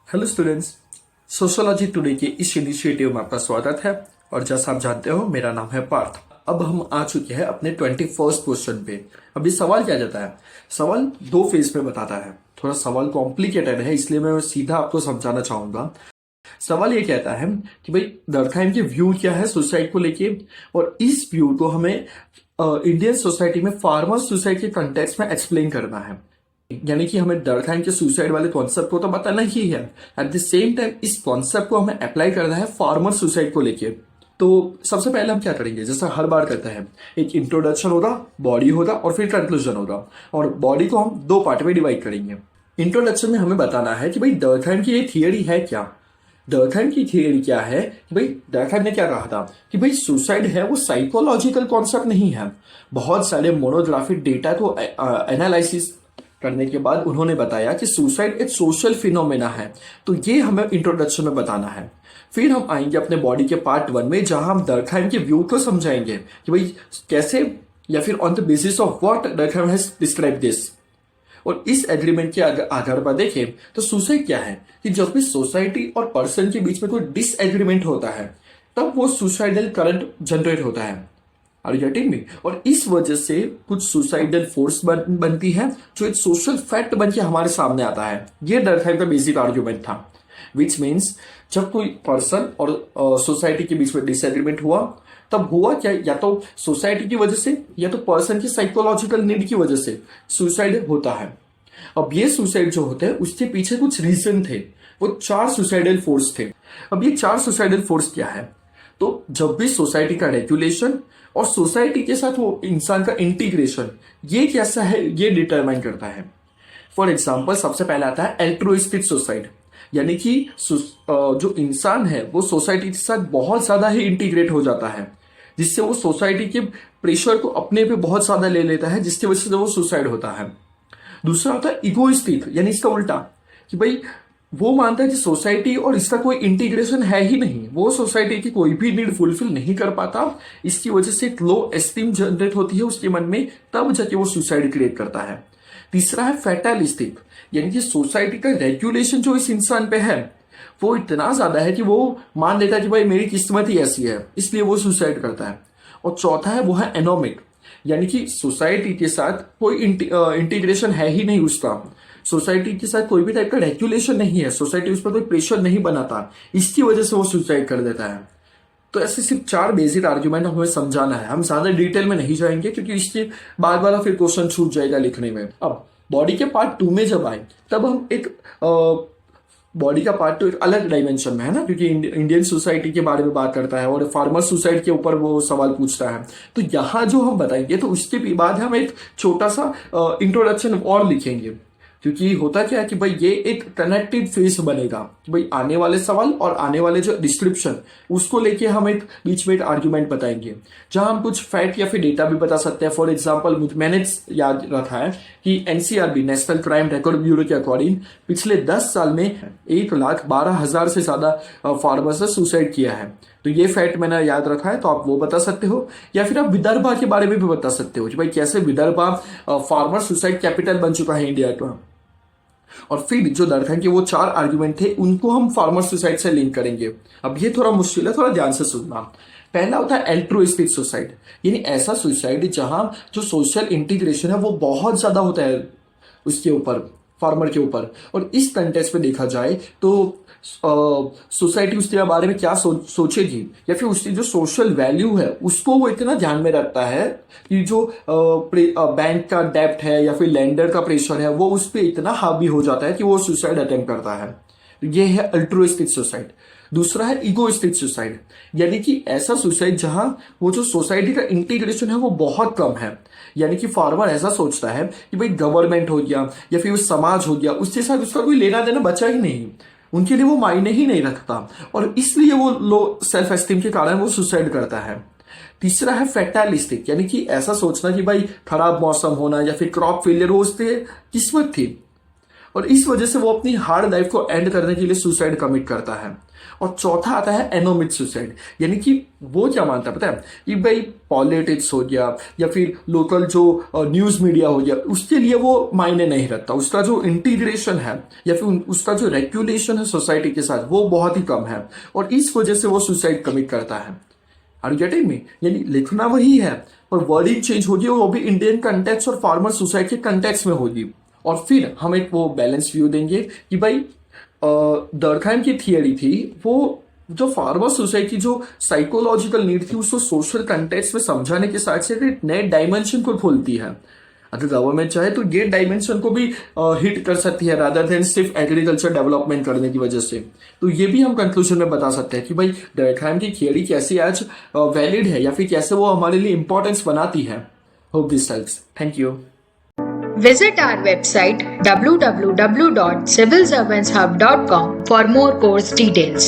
Hello students, sociology today के इस initiative में आपका स्वागत है। और जैसा आप जानते हो, मेरा नाम है पार्थ। अब हम आ चुके हैं अपने 21st क्वेश्चन पे। अभी सवाल क्या जाता है? सवाल दो फेज में बताता है। थोड़ा सवाल कॉम्प्लिकेटेड है, इसलिए मैं सीधा आपको समझाना चाहूंगा। सवाल ये कहता है कि भाई डर्कहाइम के व्यू क्या है सुसाइड को लेके, और इस व्यू को हमें इंडियन सोसाइटी में फार्मर सुसाइड के कंटेक्स्ट में एक्सप्लेन करना है। यानी कि हमें डर्कहाइम के सुसाइड वाले कॉन्सेप्ट को तो बताना ही है, एट द सेम टाइम इस कॉन्सेप्ट को हमें अप्लाई करना है फार्मर सुसाइड को लेके। तो सबसे पहले हम क्या करेंगे, जैसा हर बार करते हैं, एक इंट्रोडक्शन होगा, बॉडी होगा और फिर कंक्लूजन होगा। और बॉडी को हम दो पार्ट में डिवाइड करेंगे। इंट्रोडक्शन में हमें बताना है कि भाई डर्कहाइम की ये थियरी है क्या। डर्कहाइम की थियरी क्या है कि भाई डर्कहाइम ने क्या कहा था कि भाई सुसाइड है वो साइकोलॉजिकल कॉन्सेप्ट नहीं है। बहुत सारे मोनोग्राफिक डेटा को एनालिसिस करने के बाद उन्होंने बताया कि सुसाइड एक सोशल फिनोमेना है। तो ये हमें इंट्रोडक्शन में बताना है। फिर हम आएंगे अपने बॉडी के पार्ट 1 में, जहां हम डर्कहाइम के व्यू को समझाएंगे कि भाई कैसे, या फिर on the basis of what Durkheim has describe this. और इस एग्रीमेंट के आधार पर देखें तो सुसाइड क्या है कि जब भी सोसाइटी और पर्सन के बीच में कोई डिसएग्रीमेंट होता है, तब वो सुसाइडल करंट जनरेट होता है। Are you getting me? और इस वजह से कुछ सुसाइडल फोर्स बनती है, जो एक सोशल फैक्ट बन के हमारे सामने आता है। ये डर्कहाइम का बेसिक आर्ग्यूमेंट था। विच मीन्स जब कोई पर्सन और सोसाइटी के बीच में डिसएग्रीमेंट हुआ, तब हुआ क्या, या तो सोसाइटी की वजह से या तो पर्सन की साइकोलॉजिकल नीड की वजह से सुसाइड होता है। अब ये सुसाइड जो होते हैं उसके पीछे कुछ रीजन थे। वो 4 सुसाइडल फोर्स थे। अब ये 4 सुसाइडल फोर्स क्या है? तो जब भी सोसाइटी का रेगुलेशन और सोसाइटी के साथ वो इंसान का इंटीग्रेशन, ये कैसा है, ये डिटरमाइन करता है। फॉर एग्जाम्पल, सबसे पहले आता है एल्ट्रुइस्टिक सुसाइड, यानी कि जो इंसान है वो सोसाइटी के साथ बहुत ज्यादा ही इंटीग्रेट हो जाता है, जिससे वो सोसाइटी के प्रेशर को अपने पे बहुत ज्यादा ले लेता है, जिसकी वजह से वो सुसाइड होता है। दूसरा होता है इगोइस्टिक, यानी इसका उल्टा, कि भाई वो मानता है कि सोसाइटी और इसका कोई इंटीग्रेशन है ही नहीं, वो सोसाइटी की कोई भी नीड फुलफिल नहीं कर पाता, इसकी वजह से एक लो एस्टीम जनरेट होती है उसके मन में, तब जाके वो सुसाइड क्रिएट करता है। तीसरा है फैटलिस्टिक, यानी कि सोसाइटी का रेगुलेशन जो इस इंसान पे है वो इतना ज्यादा है कि वो मान लेता है कि भाई मेरी किस्मत ही ऐसी है, इसलिए वो सुसाइड करता है। और चौथा है वो है एनोमिक, यानी कि सोसाइटी के साथ कोई इंटीग्रेशन है ही नहीं उसका, सोसाइटी के साथ कोई भी टाइप का रेगुलेशन नहीं है, सोसाइटी उस पर कोई प्रेशर नहीं बनाता, इसकी वजह से वो सुसाइड कर देता है। तो ऐसे सिर्फ 4 बेसिक आर्ग्यूमेंट हमें समझाना है। हम ज्यादा डिटेल में नहीं जाएंगे क्योंकि इसके बाद वाला फिर क्वेश्चन छूट जाएगा लिखने में। अब बॉडी के पार्ट 2 में जब आए, तब हम एक बॉडी का पार्ट तो एक अलग डायमेंशन में है ना, क्योंकि इंडियन सोसाइटी के बारे में बात करता है और फार्मर सुसाइड के ऊपर वो सवाल पूछता है। तो यहां जो हम बताएंगे, तो उसके बाद हम एक छोटा सा इंट्रोडक्शन और लिखेंगे, क्योंकि होता क्या है कि भाई ये एक कनेक्टेड फेस बनेगा कि भाई आने वाले सवाल और आने वाले जो डिस्क्रिप्शन, उसको लेके हम एक बीच में एक आर्ग्यूमेंट बताएंगे, जहां हम कुछ फैक्ट या फिर डेटा भी बता सकते हैं। फॉर एग्जांपल, मैंने याद रखा है कि NCRB, national crime record bureau के अकॉर्डिंग पिछले 10 साल में 1,12,000 से ज्यादा फार्मर्स ने सुसाइड किया है। तो ये फैक्ट मैंने याद रखा है, तो आप वो बता सकते हो। या फिर आप विदर्भा के बारे में भी बता सकते हो कि भाई कैसे विदर्भा फार्मर सुसाइड कैपिटल बन चुका है इंडिया का। और फिर जो डर्कहाइम के वो 4 आर्ग्यूमेंट थे, उनको हम फार्मर सुसाइड से लिंक करेंगे। अब ये थोड़ा मुश्किल है, थोड़ा ध्यान से सुनना। पहला होता है एल्ट्रुइस्टिक सुसाइड, यानी ऐसा सुसाइड जहां जो सोशल इंटीग्रेशन है वो बहुत ज्यादा होता है उसके ऊपर, फार्मर के ऊपर। और इस कंटेक्स्ट में देखा जाए तो सोसाइटी उसके बारे में क्या सोचेगी, या फिर उसकी जो सोशल वैल्यू है उसको वो इतना ध्यान में रखता है कि जो बैंक का डेब्ट है या फिर लेंडर का प्रेशर है वो उस पर इतना हावी हो जाता है कि वो सुसाइड अटेम्प्ट करता है। ये है अल्ट्रुइस्टिक सुसाइड। दूसरा है इगोइस्टिक सुसाइड, यानी कि ऐसा सुसाइड जहां वो जो सोसाइटी का इंटीग्रेशन है वो बहुत कम है, यानी कि फार्मर ऐसा सोचता है कि भाई गवर्नमेंट हो गया या फिर समाज हो गया, उसके साथ उसका कोई लेना देना बचा ही नहीं, उनके लिए वो मायने ही नहीं रखता, और इसलिए वो लो सेल्फ एस्टीम के कारण वो सुसाइड करता है। तीसरा है फैटलिस्टिक, यानी कि ऐसा सोचना कि भाई खराब मौसम होना या फिर क्रॉप फेलियर हो उससे किस्मत थी, और इस वजह से वो अपनी हार्ड लाइफ को एंड करने के लिए सुसाइड कमिट करता है। और चौथा आता है एनोमिक सुसाइड, यानी कि वो क्या मानता है पता है कि भाई पॉलिटिक्स हो गया या फिर लोकल जो न्यूज मीडिया हो गया, उसके लिए वो मायने नहीं रखता। उसका जो इंटीग्रेशन है या फिर उसका जो रेगुलेशन है सोसाइटी के साथ वो बहुत ही कम है, और इस वजह से वो सुसाइड कमिट करता है। Are you getting me? यानी लिखना वही है पर वर्डिंग चेंज होगी, और वो भी इंडियन कंटेक्स्ट और फार्मर सोसाइटी के कंटेक्स्ट में होगी। और फिर हम एक वो बैलेंस व्यू देंगे कि भाई डर्कहाइम की थियरी थी, वो जो फार्मर सोसाइटी जो साइकोलॉजिकल नीड थी उसको सोशल कंटेक्स्ट में समझाने के साथ साथ एक नए डायमेंशन को खोलती है। अगर गवर्नमेंट चाहे तो ये डायमेंशन को भी हिट कर सकती है रादर देन सिर्फ एग्रीकल्चर डेवलपमेंट करने की वजह से। तो ये भी हम कंक्लूजन में बता सकते हैं कि भाई डर्कहाइम की थियरी कैसे आज वैलिड है या फिर कैसे वो हमारे लिए इंपॉर्टेंस बनाती है। Hope this helps. Thank you. Visit our website www.civilservantshub.com for more course details.